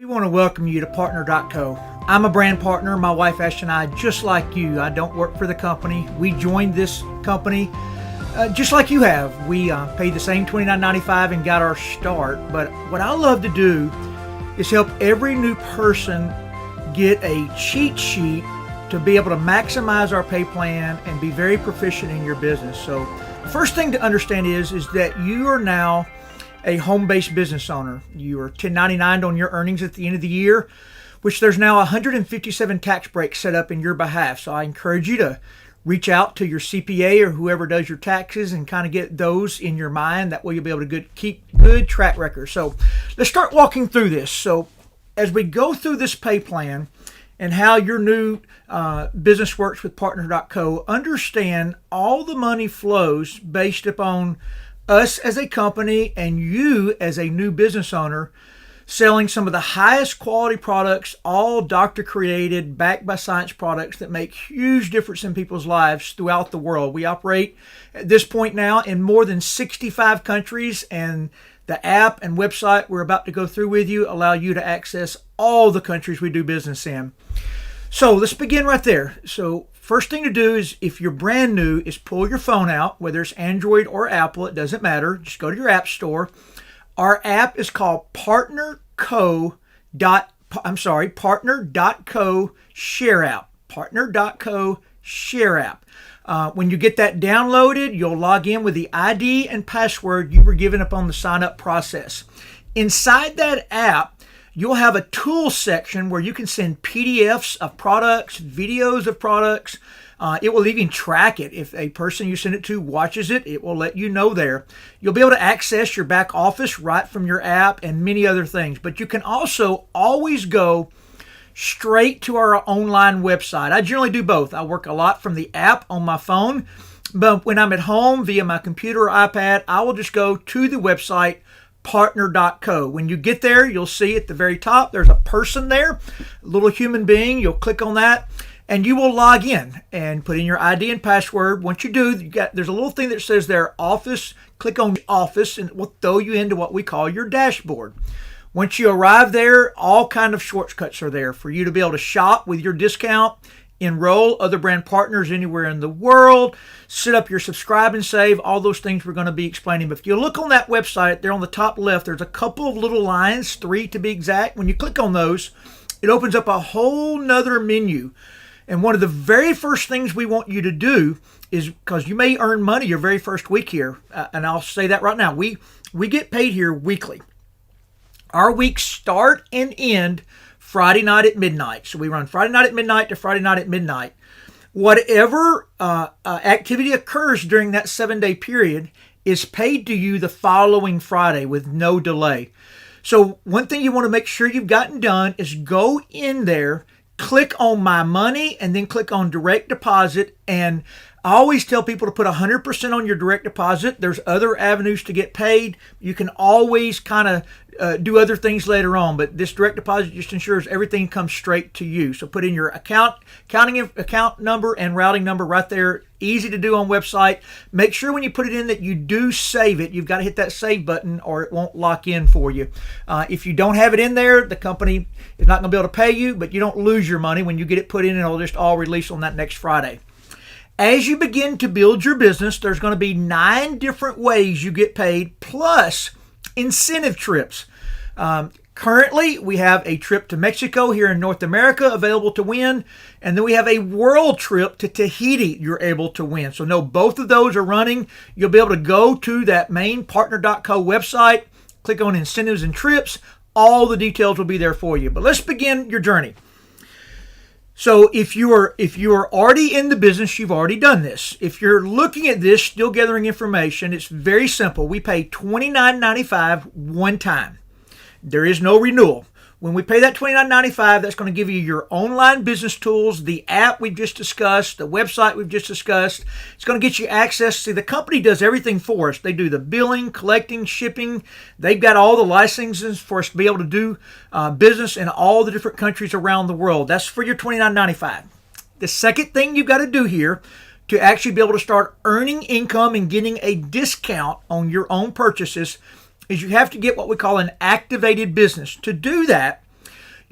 We want to welcome you to Partner.co. I'm a brand partner. My wife Ash and I, just like you, I don't work for the company. We joined this company just like you have. We paid the same $29.95 and got our start. But what I love to do is help every new person get a cheat sheet to be able to maximize our pay plan and be very proficient in your business. So the first thing to understand is that you are now a home-based business owner. You are 1099'd on your earnings at the end of the year, which there's now 157 tax breaks set up in your behalf. So I encourage you to reach out to your CPA or whoever does your taxes and kind of get those in your mind. That way you'll be able to keep good track record. So let's start walking through this. So as we go through this pay plan and how your new business works with Partner.co, understand all the money flows based upon us as a company and you as a new business owner selling some of the highest quality products, all doctor created, backed by science products that make huge difference in people's lives throughout the world. We operate at this point now in more than 65 countries, and the app and website we're about to go through with you allow you to access all the countries we do business in. So let's begin right there. So first thing to do is, if you're brand new, is pull your phone out, whether it's Android or Apple, it doesn't matter. Just go to your app store. Our app is called Partner.co Share App. Partner.co Share App. When you get that downloaded, you'll log in with the ID and password you were given upon the sign up process. Inside that app, you'll have a tools section where you can send PDFs of products, videos of products. It will even track it. If a person you send it to watches it, it will let you know there. You'll be able to access your back office right from your app and many other things. But you can also always go straight to our online website. I generally do both. I work a lot from the app on my phone, but when I'm at home via my computer or iPad, I will just go to the website Partner.co. When you get there, you'll see at the very top there's a person there, a little human being. You'll click on that and you will log in and put in your ID and password. Once you do, there's a little thing that says there, Office. Click on Office and it will throw you into what we call your dashboard. Once you arrive there, all kind of shortcuts are there for you to be able to shop with your discount, enroll other brand partners anywhere in the world, set up your subscribe and save, all those things we're going to be explaining. But if you look on that website, there on the top left, there's a couple of little lines, 3 to be exact. When you click on those, it opens up a whole nother menu. And one of the very first things we want you to do is, because you may earn money your very first week here, and I'll say that right now, we get paid here weekly. Our weeks start and end Friday night at midnight. So we run Friday night at midnight to Friday night at midnight. Whatever activity occurs during that 7-day period is paid to you the following Friday with no delay. So one thing you want to make sure you've gotten done is go in there, click on My Money, and then click on Direct Deposit. And I always tell people to put 100% on your direct deposit. There's other avenues to get paid. You can always kind of do other things later on, but this direct deposit just ensures everything comes straight to you. So put in your account number and routing number right there. Easy to do on website. Make sure when you put it in that you do save it. You've got to hit that save button or it won't lock in for you. If you don't have it in there, the company is not going to be able to pay you, but you don't lose your money. When you get it put in, it'll just all release on that next Friday. As you begin to build your business, there's going to be 9 different ways you get paid, plus incentive trips. Currently, we have a trip to Mexico here in North America available to win, and then we have a world trip to Tahiti you're able to win. So know both of those are running. You'll be able to go to that main Partner.co website, click on incentives and trips. All the details will be there for you. But let's begin your journey. So if you are already in the business, you've already done this. If you're looking at this, still gathering information, it's very simple. We pay $29.95 one time. There is no renewal. When we pay that $29.95, that's going to give you your online business tools, the app we've just discussed, the website we've just discussed. It's going to get you access. See, the company does everything for us. They do the billing, collecting, shipping. They've got all the licenses for us to be able to do business in all the different countries around the world. That's for your $29.95. The second thing you've got to do here to actually be able to start earning income and getting a discount on your own purchases is you have to get what we call an activated business. To do that,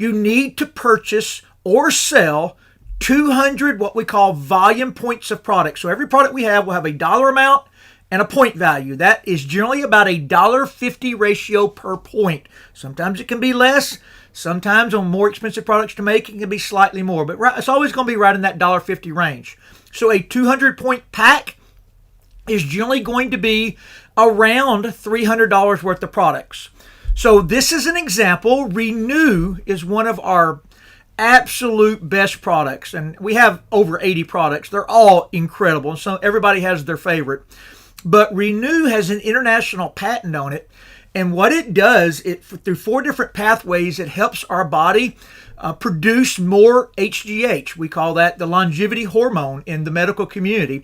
you need to purchase or sell 200 what we call volume points of product. So every product we have will have a dollar amount and a point value. That is generally about a $1.50 ratio per point. Sometimes it can be less. Sometimes on more expensive products to make, it can be slightly more. But it's always going to be right in that $1.50 range. So a 200 point pack is generally going to be around $300 worth of products. So this is an example. Renew is one of our absolute best products, and we have over 80 products. They're all incredible, so everybody has their favorite. But Renew has an international patent on it, and what it does, through 4 different pathways, it helps our body produce more HGH. We call that the longevity hormone in the medical community.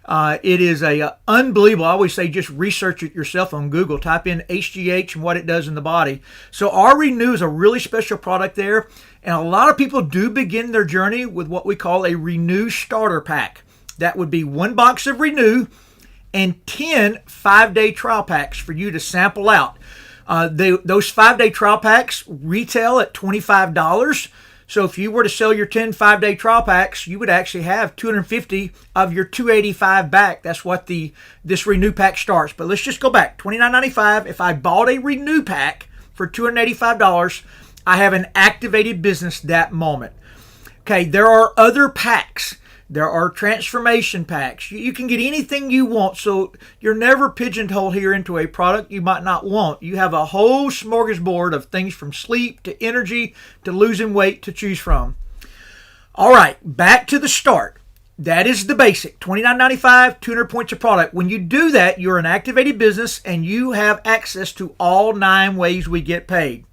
It is unbelievable. I always say just research it yourself on Google. Type in HGH and what it does in the body. So our Renew is a really special product there. And a lot of people do begin their journey with what we call a Renew starter pack. That would be 1 box of Renew and 10 5-day trial packs for you to sample out. Those 5-day trial packs retail at $25. So if you were to sell your 10 5-day trial packs, you would actually have 250 of your $285 back. That's what this Renew pack starts. But let's just go back. $29.95. If I bought a Renew pack for $285, I have an activated business that moment. Okay, there are other packs. There are transformation packs. You can get anything you want, so you're never pigeonholed here into a product you might not want. You have a whole smorgasbord of things from sleep to energy to losing weight to choose from. All right, back to the start. That is the basic, $29.95, 200 points of product. When you do that, you're an activated business and you have access to all 9 ways we get paid.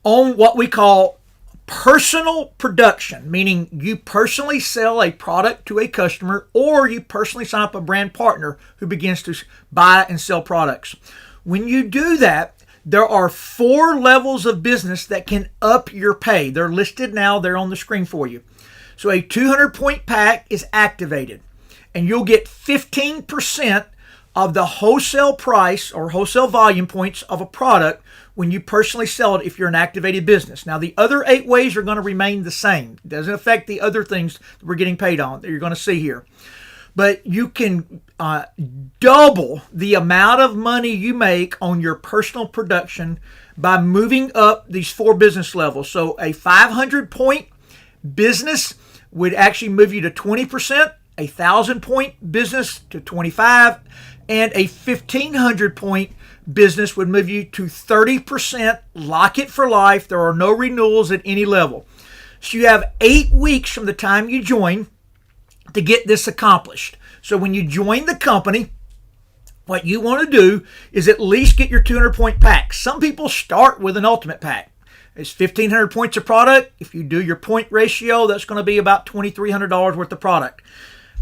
On what we call personal production, meaning you personally sell a product to a customer or you personally sign up a brand partner who begins to buy and sell products. When you do that, there are 4 levels of business that can up your pay. They're listed now. They're on the screen for you. So a 200 point pack is activated and you'll get 15% of the wholesale price or wholesale volume points of a product when you personally sell it if you're an activated business. Now, the other 8 ways are going to remain the same. It doesn't affect the other things that we're getting paid on that you're going to see here. But you can double the amount of money you make on your personal production by moving up these 4 business levels. So a 500 point business would actually move you to 20%, a 1,000 point business to 25%, and a 1,500 point business would move you to 30%. Lock it for life. There are no renewals at any level. So you have 8 weeks from the time you join to get this accomplished. So when you join the company, what you want to do is at least get your 200 point pack. Some people start with an ultimate pack. It's 1,500 points of product. If you do your point ratio, that's going to be about $2,300 worth of product.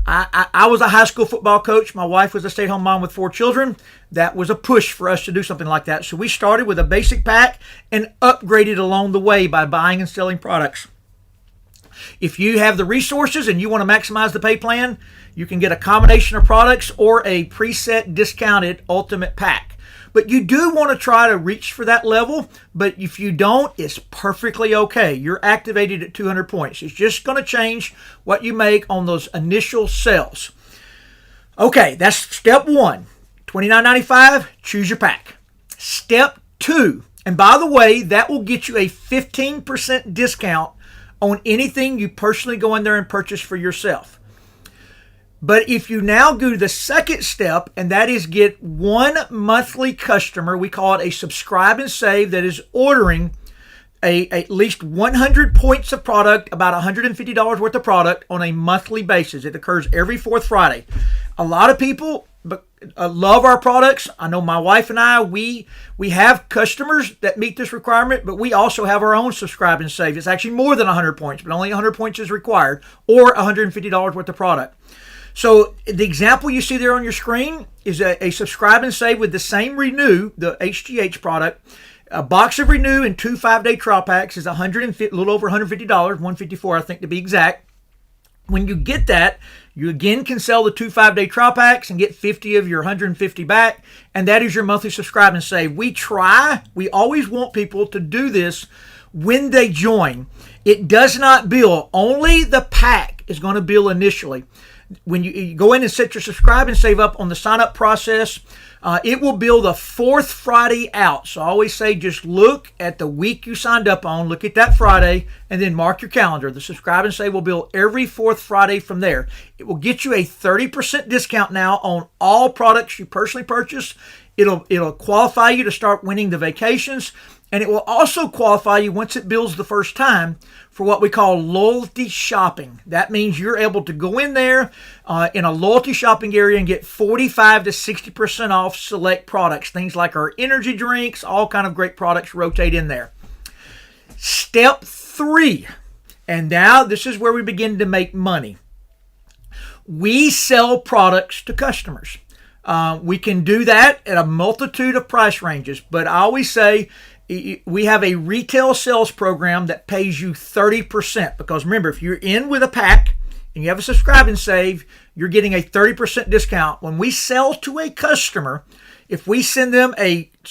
I was a high school football coach. My wife was a stay-at-home mom with 4 children. That was a push for us to do something like that. So we started with a basic pack and upgraded along the way by buying and selling products. If you have the resources and you want to maximize the pay plan, you can get a combination of products or a preset discounted ultimate pack. But you do want to try to reach for that level, but if you don't, it's perfectly okay. You're activated at 200 points. It's just going to change what you make on those initial sales. Okay, that's step 1. $29.95, choose your pack. Step 2, and by the way, that will get you a 15% discount on anything you personally go in there and purchase for yourself. But if you now go to the second step, and that is get 1 monthly customer, we call it a subscribe and save, that is ordering at least 100 points of product, about $150 worth of product on a monthly basis. It occurs every 4th Friday. A lot of people love our products. I know my wife and I, we have customers that meet this requirement, but we also have our own subscribe and save. It's actually more than 100 points, but only 100 points is required, or $150 worth of product. So the example you see there on your screen is a subscribe and save with the same Renew, the HGH product. A box of Renew and 2 5-day trial packs is a little over $150, $154 I think to be exact. When you get that, You again can sell the 2 5-day trial packs and get 50 of your 150 back, and that is your monthly subscribe and save. We always want people to do this when they join. It does not bill. Only the pack is going to bill initially. When you go in and set your subscribe and save up on the sign-up process, it will bill the 4th Friday out. So I always say just look at the week you signed up on, look at that Friday, and then mark your calendar. The subscribe and save will bill every 4th Friday from there. It will get you a 30% discount now on all products you personally purchase. It'll qualify you to start winning the vacations, and it will also qualify you once it bills the first time for what we call loyalty shopping. That means you're able to go in there in a loyalty shopping area and get 45 to 60% off select products. Things like our energy drinks, all kind of great products rotate in there. Step 3, and now this is where we begin to make money. We sell products to customers. We can do that at a multitude of price ranges, but I always say we have a retail sales program that pays you 30%, because remember, if you're in with a pack and you have a subscribe and save, you're getting a 30% discount. When we sell to a customer, if we send them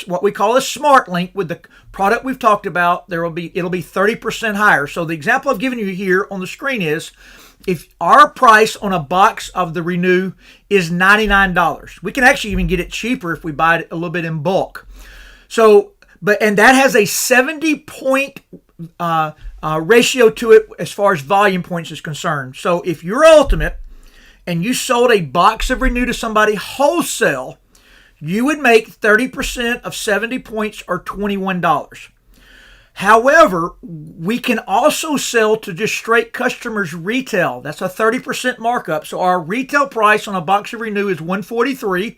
what we call a smart link with the product we've talked about, it'll be 30% higher. So the example I've given you here on the screen is, if our price on a box of the Renew is $99, we can actually even get it cheaper if we buy it a little bit in bulk. And that has a 70-point ratio to it as far as volume points is concerned. So if you're Ultimate and you sold a box of Renew to somebody wholesale, you would make 30% of 70 points or $21. However, we can also sell to just straight customers retail. That's a 30% markup. So our retail price on a box of Renew is $143.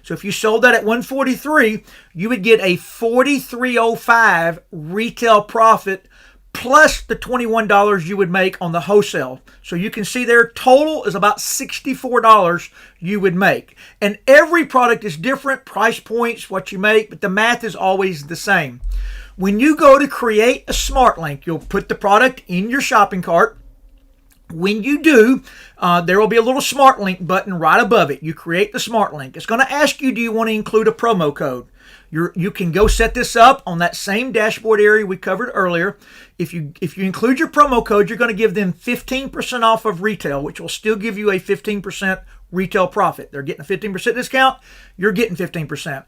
So if you sold that at $143, you would get a $43.05 retail profit plus the $21 you would make on the wholesale. So you can see there, total is about $64 you would make. And every product is different, price points, what you make, but the math is always the same. When you go to create a smart link, you'll put the product in your shopping cart. When you do, there will be a little smart link button right above it. You create the smart link. It's going to ask you, do you want to include a promo code? You can go set this up on that same dashboard area we covered earlier. If you include your promo code, you're going to give them 15% off of retail, which will still give you a 15% retail profit. They're getting a 15% discount. You're getting 15%.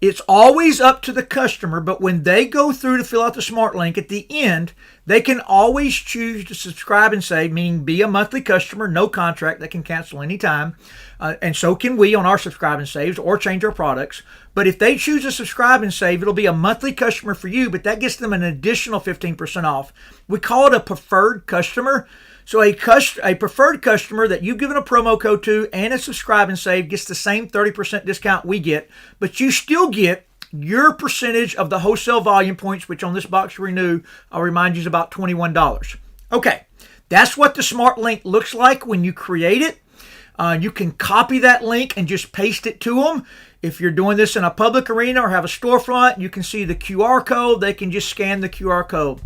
It's always up to the customer, but when they go through to fill out the smart link at the end, they can always choose to subscribe and save, meaning be a monthly customer, no contract. They can cancel anytime. And so can we on our subscribe and saves, or change our products. But if they choose to subscribe and save, it'll be a monthly customer for you, but that gets them an additional 15% off. We call it a preferred customer. So a preferred customer that you've given a promo code to and a subscribe and save gets the same 30% discount we get, but you still get your percentage of the wholesale volume points, which on this box Renew, I'll remind you, is about $21. Okay, that's what the smart link looks like when you create it. You can copy that link and just paste it to them. If you're doing this in a public arena or have a storefront, you can see the QR code. They can just scan the QR code.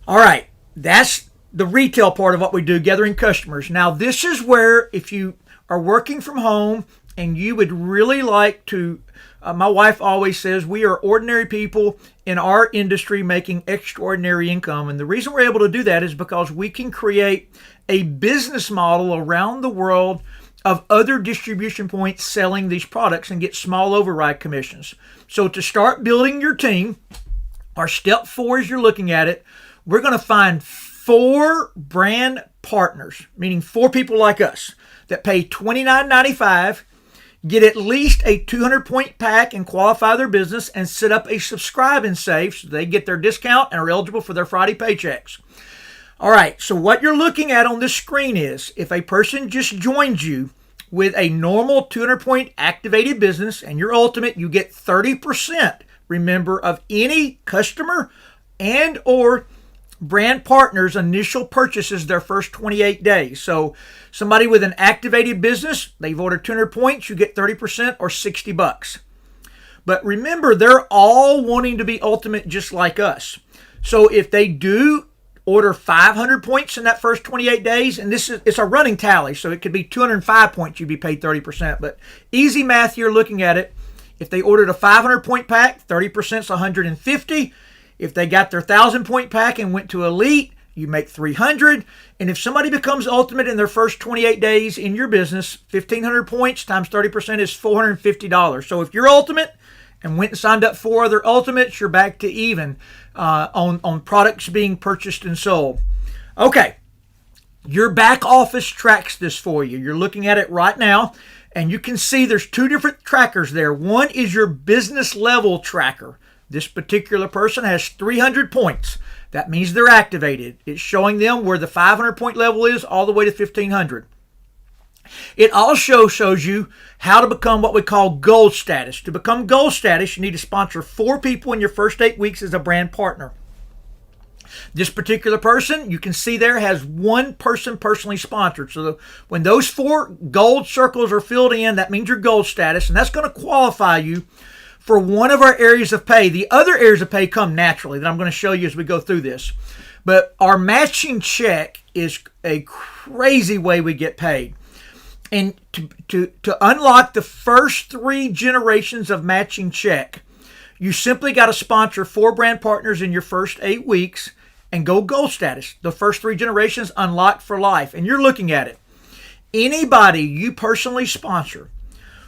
All right, that's the retail part of what we do, gathering customers. Now, this is where if you are working from home and you would really like to, my wife always says we are ordinary people in our industry making extraordinary income. And the reason we're able to do that is because we can create a business model around the world of other distribution points selling these products and get small override commissions. So to start building your team, our step 4 as you're looking at it, we're going to find 4 brand partners, meaning 4 people like us that pay $29.95, get at least a 200-point pack and qualify their business, and set up a subscribe and save so they get their discount and are eligible for their Friday paychecks. All right, so what you're looking at on this screen is if a person just joins you with a normal 200-point activated business and you're Ultimate, you get 30%, remember, of any customer and or brand partners' initial purchases their first 28 days. So somebody with an activated business, they've ordered 200 points, you get 30% or $60. But remember, they're all wanting to be Ultimate just like us. So if they do order 500 points in that first 28 days, and it's a running tally, so it could be 205 points, you'd be paid 30%. But easy math, you're looking at it. If they ordered a 500 point pack, 30% is 150. If they got their 1,000 point pack and went to Elite, you make 300. And if somebody becomes Ultimate in their first 28 days in your business, 1,500 points times 30% is $450. So if you're Ultimate and went and signed up 4 other Ultimates, you're back to even on products being purchased and sold. Okay, your back office tracks this for you. You're looking at it right now, and you can see there's 2 different trackers there. One is your business level tracker. This particular person has 300 points. That means they're activated. It's showing them where the 500 point level is all the way to 1,500. It also shows you how to become what we call gold status. To become gold status, you need to sponsor 4 people in your first 8 weeks as a brand partner. This particular person, you can see there, has 1 person personally sponsored. So when those 4 gold circles are filled in, that means you're gold status, and that's going to qualify you for one of our areas of pay. The other areas of pay come naturally that I'm going to show you as we go through this. But our matching check is a crazy way we get paid. And to unlock the first 3 generations of matching check, you simply got to sponsor 4 brand partners in your first 8 weeks and go gold status. The first 3 generations unlocked for life. And you're looking at it. Anybody you personally sponsor,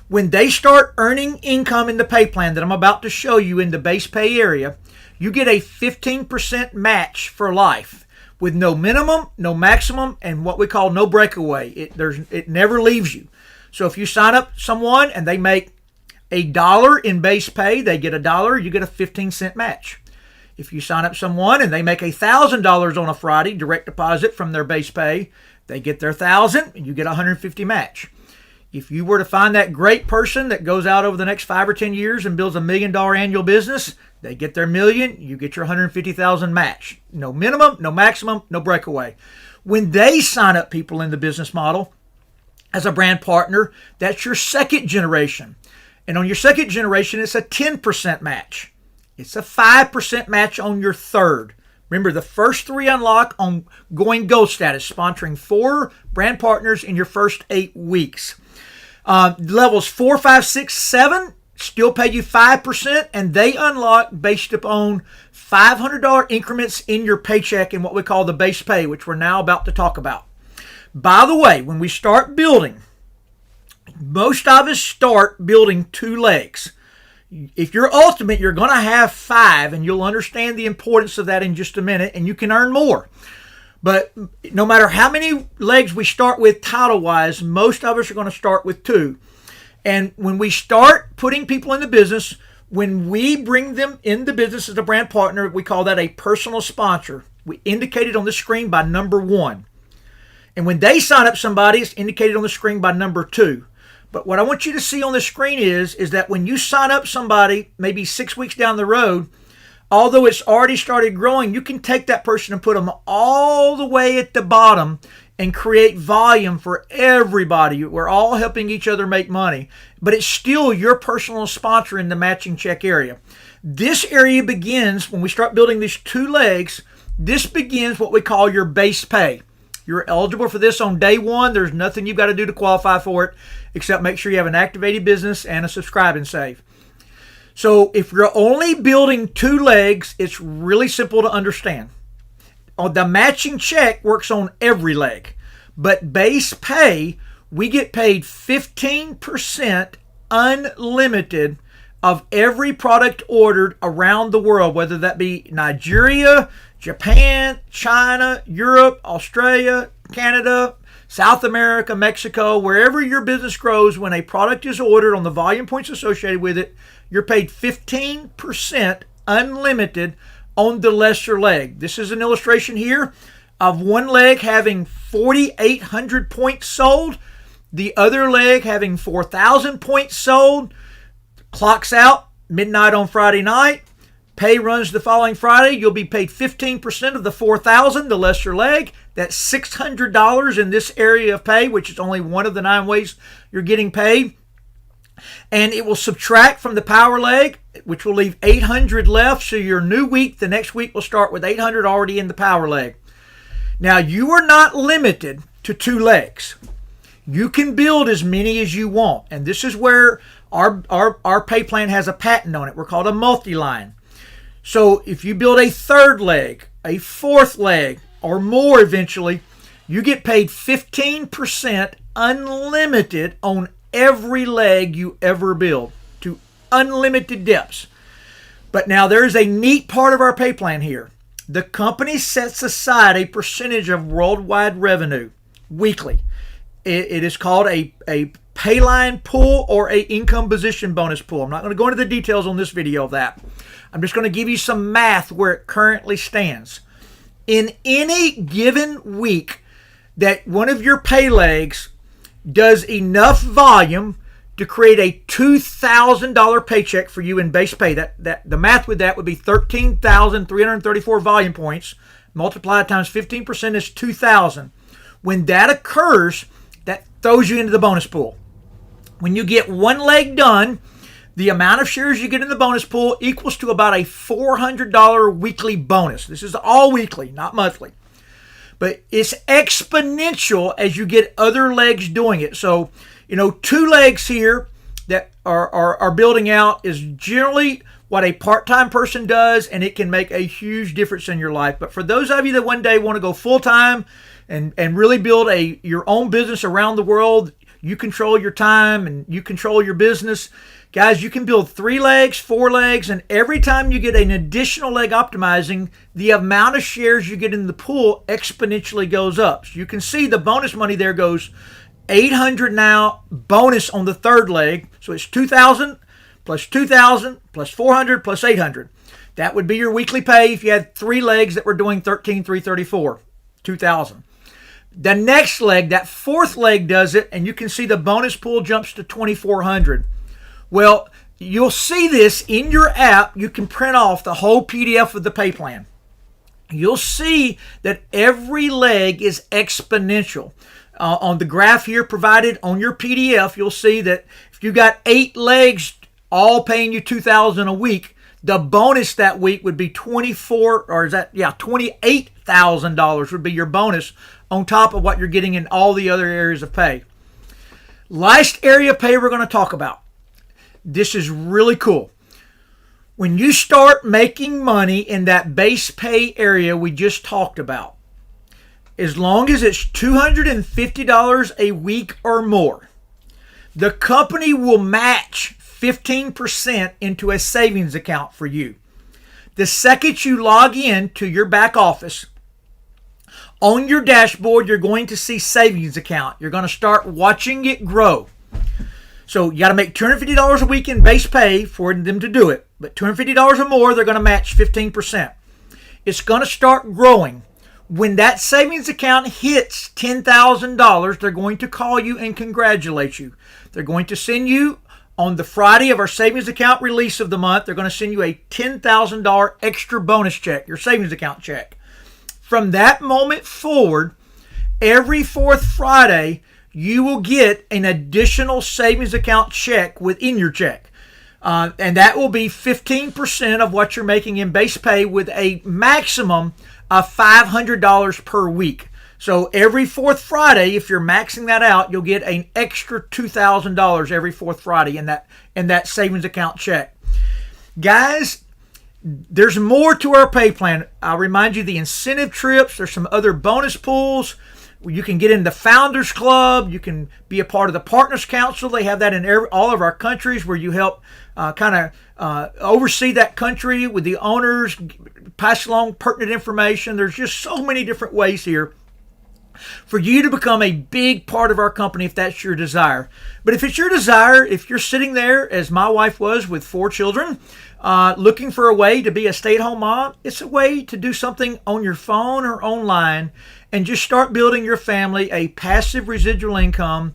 when they start earning income in the pay plan that I'm about to show you in the base pay area, you get a 15% match for life with no minimum, no maximum, and what we call no breakaway. It never leaves you. So if you sign up someone and they make $1 in base pay, they get $1, you get a 15-cent match. If you sign up someone and they make $1,000 on a Friday, direct deposit from their base pay, they get their $1,000 and you get a $150 match. If you were to find that great person that goes out over the next 5 or 10 years and builds $1 million annual business, they get their $1 million, you get your $150,000 match. No minimum, no maximum, no breakaway. When they sign up people in the business model as a brand partner, that's your second generation. And on your second generation, it's a 10% match. It's a 5% match on your third. Remember, the first 3 unlock on going gold status, sponsoring 4 brand partners in your first 8 weeks. Levels 4, 5, 6, 7 still pay you 5%, and they unlock based upon $500 increments in your paycheck in what we call the base pay, which we're now about to talk about. By the way, when we start building, most of us start building 2 legs. If you're Ultimate, you're going to have 5, and you'll understand the importance of that in just a minute, and you can earn more. But no matter how many legs we start with title-wise, most of us are going to start with 2. And when we start putting people in the business, when we bring them in the business as a brand partner, we call that a personal sponsor. We indicate it on the screen by number 1. And when they sign up somebody, it's indicated on the screen by number 2. But what I want you to see on the screen is that when you sign up somebody, maybe 6 weeks down the road, although it's already started growing, you can take that person and put them all the way at the bottom and create volume for everybody. We're all helping each other make money, but it's still your personal sponsor in the matching check area. This area begins, when we start building these 2 legs, this begins what we call your base pay. You're eligible for this on day 1. There's nothing you've got to do to qualify for it, except make sure you have an activated business and a subscribe and save. So if you're only building 2 legs, it's really simple to understand. The matching check works on every leg, but base pay, we get paid 15% unlimited of every product ordered around the world, whether that be Nigeria, Japan, China, Europe, Australia, Canada, South America, Mexico, wherever your business grows. When a product is ordered on the volume points associated with it, you're paid 15% unlimited on the lesser leg. This is an illustration here of one leg having 4,800 points sold, the other leg having 4,000 points sold. Clocks out midnight on Friday night. Pay runs the following Friday. You'll be paid 15% of the 4,000, the lesser leg. That's $600 in this area of pay, which is only one of the 9 ways you're getting paid. And it will subtract from the power leg, which will leave 800 left. So your new week, the next week, will start with 800 already in the power leg. Now, you are not limited to 2 legs. You can build as many as you want. And this is where our pay plan has a patent on it. We're called a multi-line. So if you build a 3rd leg, a 4th leg, or more eventually, you get paid 15% unlimited on every leg you ever build to unlimited depths. But now there's a neat part of our pay plan here. The company sets aside a percentage of worldwide revenue weekly. It is called a payline pool or a income position bonus pool. I'm not going to go into the details on this video of that. I'm just going to give you some math where it currently stands. In any given week that one of your pay legs does enough volume to create a $2,000 paycheck for you in base pay, that the math with that would be 13,334 volume points multiplied times 15% is 2,000. When that occurs, that throws you into the bonus pool. When you get 1 leg done, the amount of shares you get in the bonus pool equals to about a $400 weekly bonus. This is all weekly, not monthly. But it's exponential as you get other legs doing it. So, 2 legs here that are building out is generally what a part-time person does, and it can make a huge difference in your life. But for those of you that one day want to go full-time and really build your own business around the world, you control your time and you control your business. Guys, you can build 3 legs, 4 legs, and every time you get an additional leg optimizing, the amount of shares you get in the pool exponentially goes up. So you can see the bonus money there goes 800 now, bonus on the 3rd leg. So it's 2,000 plus 2,000 plus 400 plus 800. That would be your weekly pay if you had 3 legs that were doing 13,334, 2,000. The next leg, that 4th leg does it, and you can see the bonus pool jumps to 2,400. Well, you'll see this in your app. You can print off the whole PDF of the pay plan. You'll see that every leg is exponential. On the graph here provided on your PDF, you'll see that if you got 8 legs all paying you $2,000 a week, the bonus that week would be $28,000 would be your bonus on top of what you're getting in all the other areas of pay. Last area of pay we're going to talk about. This is really cool. When you start making money in that base pay area we just talked about, as long as it's $250 a week or more, the company will match 15% into a savings account for you. The second you log in to your back office, on your dashboard, you're going to see savings account. You're going to start watching it grow. So you got to make $250 a week in base pay for them to do it. But $250 or more, they're going to match 15%. It's going to start growing. When that savings account hits $10,000, they're going to call you and congratulate you. They're going to send you, on the Friday of our savings account release of the month, they're going to send you a $10,000 extra bonus check, your savings account check. From that moment forward, every 4th Friday, you will get an additional savings account check within your check. And that will be 15% of what you're making in base pay with a maximum of $500 per week. So every 4th Friday, if you're maxing that out, you'll get an extra $2,000 every 4th Friday in that savings account check. Guys, there's more to our pay plan. I'll remind you the incentive trips. There's some other bonus pools. You can get in the Founders Club. You can be a part of the Partners Council. They have that in all of our countries where you help oversee that country with the owners, pass along pertinent information. There's just so many different ways here for you to become a big part of our company if that's your desire. But if it's your desire, if you're sitting there as my wife was with 4 children, looking for a way to be a stay-at-home mom, it's a way to do something on your phone or online and just start building your family a passive residual income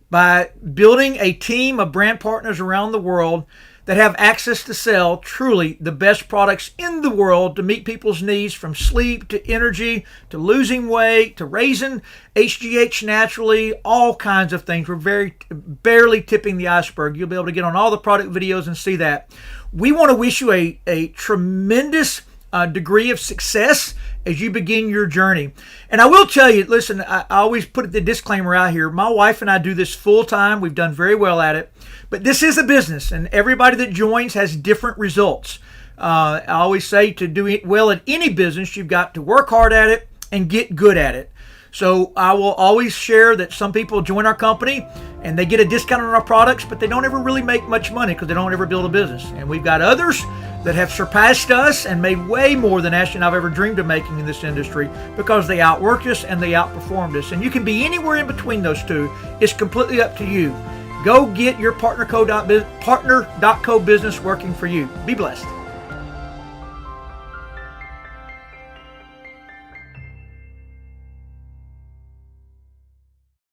by building a team of brand partners around the world that have access to sell truly the best products in the world to meet people's needs, from sleep to energy to losing weight to raising HGH naturally, all kinds of things. We're barely tipping the iceberg. You'll be able to get on all the product videos and see that. We want to wish you a tremendous degree of success as you begin your journey. And I will tell you, listen, I always put the disclaimer out here. My wife and I do this full time. We've done very well at it. But this is a business, and everybody that joins has different results. I always say to do it well at any business, you've got to work hard at it and get good at it. So I will always share that some people join our company and they get a discount on our products, but they don't ever really make much money because they don't ever build a business. And we've got others that have surpassed us and made way more than Ashley and I've ever dreamed of making in this industry because they outworked us and they outperformed us. And you can be anywhere in between those two. It's completely up to you. Go get your partner.co business working for you. Be blessed.